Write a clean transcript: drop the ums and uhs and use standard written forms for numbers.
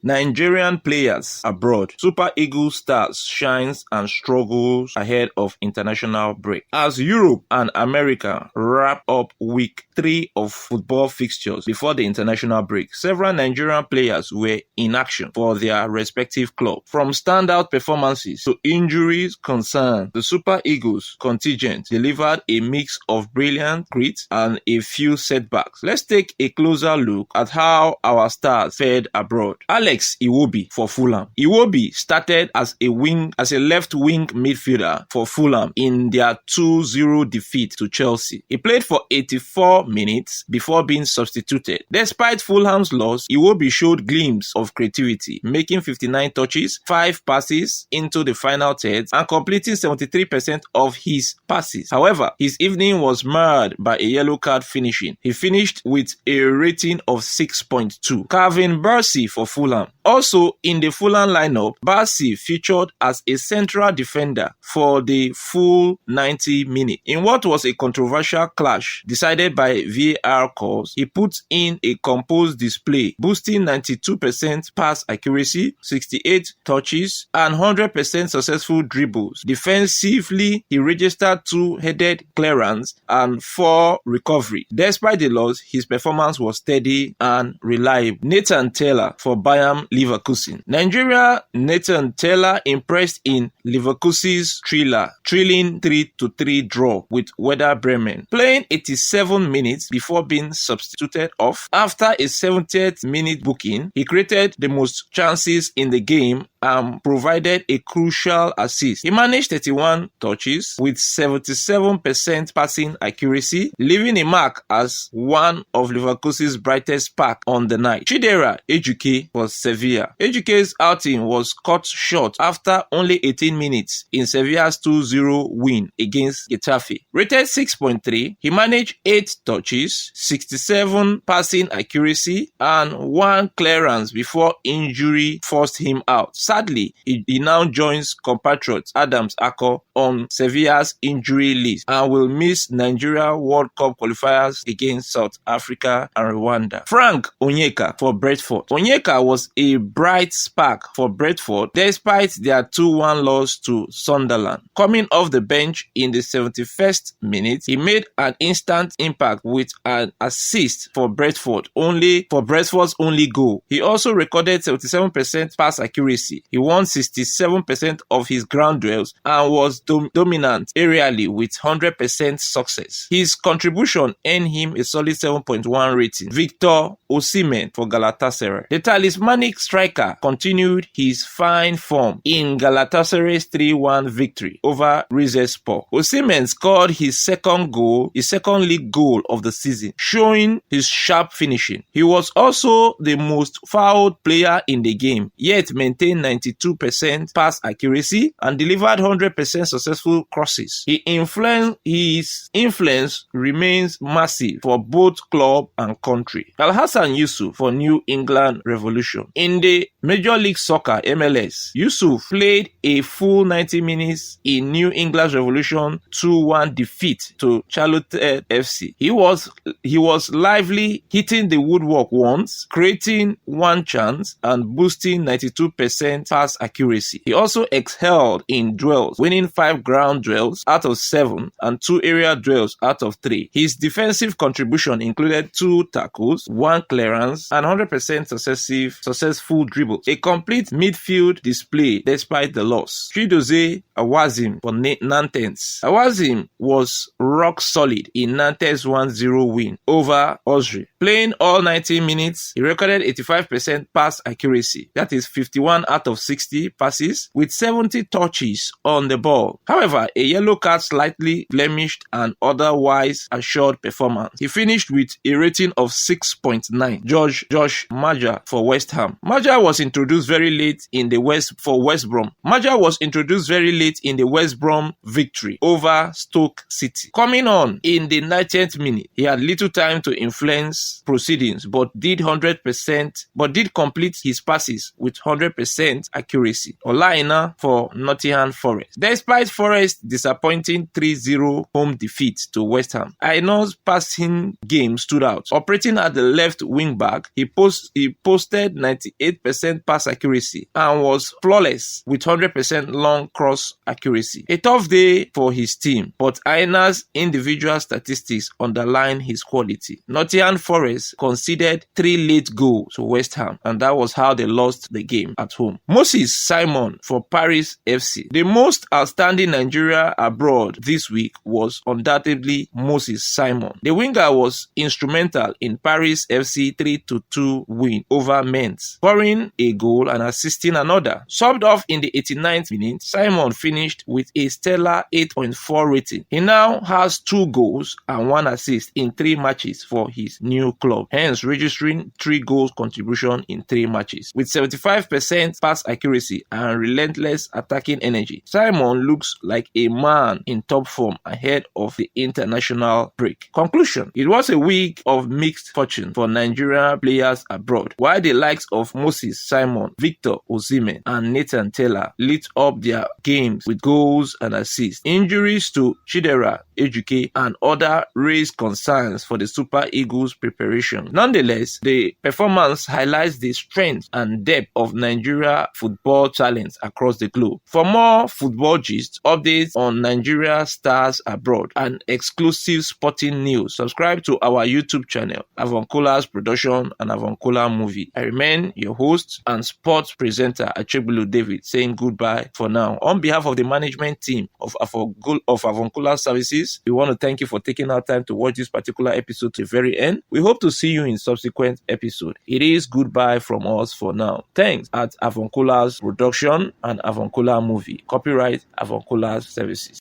Nigerian players abroad. Super Eagles stars shines and struggles ahead of international break. As Europe and America wrap up week 3 of football fixtures before the international break, several Nigerian players were in action for their respective club. From standout performances to injuries concerned, the Super Eagles contingent delivered a mix of brilliant grit and a few setbacks. Let's take a closer look at how our stars fared abroad. Alex Iwobi for Fulham. Iwobi started as a left wing midfielder for Fulham in their 2-0 defeat to Chelsea. He played for 84 minutes before being substituted. Despite Fulham's loss, Iwobi showed glimpses of creativity, making 59 touches, 5 passes into the final third, and completing 73% of his passes. However, his evening was marred by a yellow card finishing. He finished with a rating of 6.2. Calvin Bassey for Fulham. Also in the Fulham lineup, Bassey featured as a central defender for the full 90 minutes. In what was a controversial clash decided by VAR calls, he put in a composed display, boosting 92% pass accuracy, 68 touches, and 100% successful dribbles. Defensively, he registered 2 headed clearance and 4 recovery. Despite the loss, his performance was steady and reliable. Nathan Taylor for Bayern Leverkusen. Nigeria Nathan Taylor impressed in Leverkusen's thrilling 3-3 draw with Werder Bremen, playing 87 minutes before being substituted off. After a 70th minute booking, he created the most chances in the game and provided a crucial assist. He managed 31 touches with 77% passing accuracy, leaving a mark as one of Leverkusen's brightest sparks on the night. Chidera Ejuke for Sevilla. Ejuke's outing was cut short after only 18 minutes in Sevilla's 2-0 win against Getafe. Rated 6.3, he managed 8 touches, 67 passing accuracy, and 1 clearance before injury forced him out. Sadly, he now joins compatriot Adams Ako on Sevilla's injury list and will miss Nigeria World Cup qualifiers against South Africa and Rwanda. Frank Onyeka for Brentford. Onyeka was a bright spark for Brentford despite their 2-1 loss to Sunderland. Coming off the bench in the 71st minute, he made an instant impact with an assist for Brentford's only goal. He also recorded 77% pass accuracy. He won 67% of his ground duels and was dominant aerially with 100% success. His contribution earned him a solid 7.1 rating. Victor Osimhen for Galatasaray. The talismanic striker continued his fine form in Galatasaray's 3-1 victory over Rizespor. Osimhen scored his second league goal of the season, showing his sharp finishing. He was also the most fouled player in the game, yet maintained 92% pass accuracy and delivered 100% successful crosses. His influence remains massive for both club and country. Alhassan Yusuf for New England Revolution. In the Major League Soccer (MLS), Yusuf played a full 90 minutes in New England Revolution 2-1 defeat to Charlotte FC. He was lively, hitting the woodwork once, creating 1 chance and boosting 92% pass accuracy. He also excelled in duels, winning 5 ground duels out of 7 and 2 area duels out of 3. His defensive contribution included 2 tackles, 1 clearance, and 100% successful dribbles. A complete midfield display despite the loss. Chidozie Awazim for Nantes. Awazim was rock solid in Nantes' 1-0 win over Osri. Playing all 90 minutes, he recorded 85% pass accuracy. That is 51 out of 60 passes with 70 touches on the ball. However, a yellow card slightly blemished an otherwise assured performance. He finished with a rating of 6.9. Josh Maja for West Ham. Maja was introduced very late in the West Brom. Maja was introduced very late in the West Brom victory over Stoke City. Coming on in the 90th minute, he had little time to influence proceedings, but did complete his passes with 100% accuracy. Olaina for Nottingham Forest. Despite Forest's disappointing 3-0 home defeat to West Ham, Aina's passing game stood out. Operating at the left wing back, he posted 98% 100% pass accuracy and was flawless with 100% long cross accuracy. A tough day for his team, but Aina's individual statistics underline his quality. Nottingham Forest conceded 3 late goals to West Ham, and that was how they lost the game at home. Moses Simon for Paris FC. The most outstanding Nigeria abroad this week was undoubtedly Moses Simon. The winger was instrumental in Paris FC 3-2 win over Mainz, scoring a goal and assisting another. Subbed off in the 89th minute, Simon finished with a stellar 8.4 rating. He now has 2 goals and 1 assist in 3 matches for his new club, hence registering 3 goals contribution in 3 matches. With 75% pass accuracy and relentless attacking energy, Simon looks like a man in top form ahead of the international break. Conclusion: it was a week of mixed fortune for Nigerian players abroad. While the likes of Moses Simon, Victor Osimhen and Nathan Taylor lit up their games with goals and assists, injuries to Chidera, Ejuke and other raised concerns for the Super Eagles preparation. Nonetheless, the performance highlights the strength and depth of Nigeria football talents across the globe. For more football gist, updates on Nigeria stars abroad and exclusive sporting news, subscribe to our YouTube channel, Avuncular's Production and Avuncular Movie. I remain your host and sports presenter, Achebulu David, saying goodbye for now. On behalf of the management team of Avuncular Services, we want to thank you for taking our time to watch this particular episode to the very end. We hope to see you in subsequent episode. It is goodbye from us for now. Thanks at Avuncular's Production and Avuncular Movie. Copyright Avuncular Services.